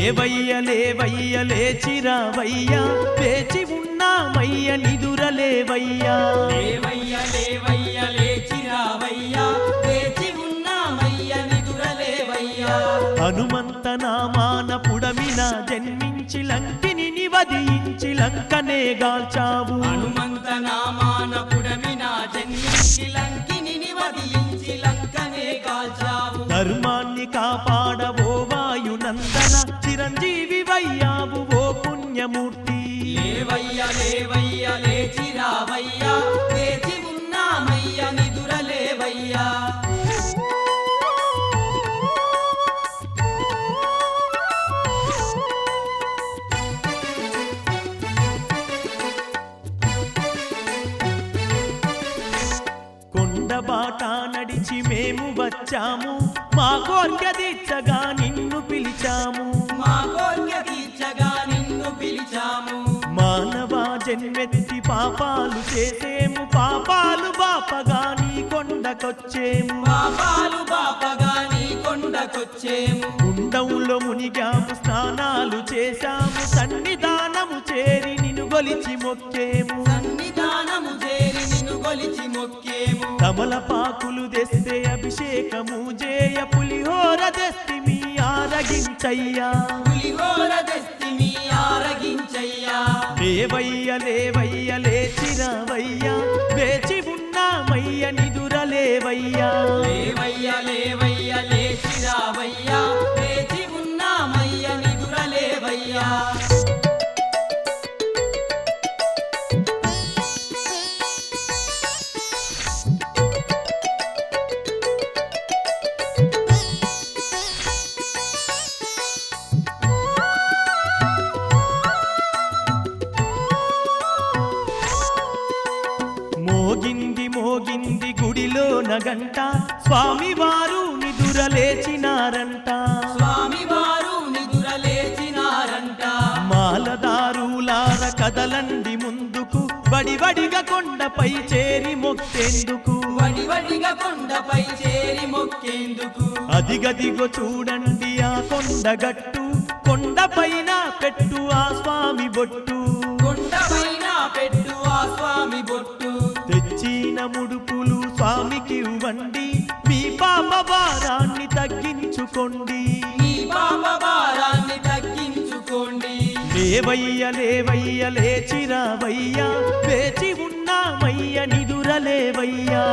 లేవయ్య లేవయ్య లేచిరావయ్యా వేచి ఉన్నామయ్య నిదురలేవయ్యా లేవయ్య లేవయ్య లేచిరావయ్యా వేచి ఉన్నామయ్య నిదురలేవయ్యా హనుమంత నామాన పుడమిన జన్మించి లంకిని నివదించి లంకనే గాల్చావు హనుమంత నామాన పుడమిన జన్మించి లంకిని నివదించి లంకనే గాల్చావు ధర్మాన్ని కాపాడవో వాయునందన చిరంజీవి వయ్యావు ఓ పుణ్యమూర్తి లేవయ్య లేవయ్య లేచిరావయ్యా వేచి ఉన్నామయ్య నిదురలేవయ్యా కొండబాట నడిచి మేము వచ్చాము మా కోర్కె తీర్చగా నిన్ను పిలిచాము మా కోర్కె తీర్చగా నిన్ను పిలిచాము మానవ జన్మెత్తి పాపాలు చేసేము పాపాలు బాపగా నీ కొండకొచ్చేము పాపాలు బాపగా నీ కొండకొచ్చేము గుండంలో మునిగాము స్నానాలు చేశాము సన్నిధానము చేరి నిన్ను గొలిచి మొక్కేము సన్నిధానము చేరి నిన్ను గొలిచి మొక్కేము తమలపాకులు తెస్తే అభిషేకము జేయ పులిహోర తెస్తి మీ ఆరగించయ్యా పులిహోర తెస్తిమి ఆరగించయ్యా లేవయ్య లేవయ్య లేచిరావయ్యా వేచి ఉన్నామయ్య నిదురలేవయ్యా లేవయ్య లేవయ్య లేచిరావయ్యా వేచి ఉన్నామయ్య నిదురలేవయ్యా మోగింది మోగింది గుడిలో నగంట స్వామివారు నిదురలేచినారంట స్వామివారు నిదురలేచినారంట మాలదారులార కదలండి ముందుకు వడివడిగా కొండపై చేరి మొక్కేందుకు వడివడిగా కొండపై చేరి మొక్కేందుకు అదిగదిగో చూడండి ఆ కొండగట్టు కొండపైన పెట్టు ఆ స్వామి బొట్టు కొండపైన పెట్టు ఆ స్వామి బొట్టు తెచ్చిన ముడుపులు స్వామికి ఇవ్వండి మీ పాప భారాన్ని తగ్గించుకోండి మీ పాప భారాన్ని తగ్గించుకోండి లేవయ్య లేవయ్య లేచిరావయ్యా వేచి ఉన్నామయ్య నిదురలేవయ్యా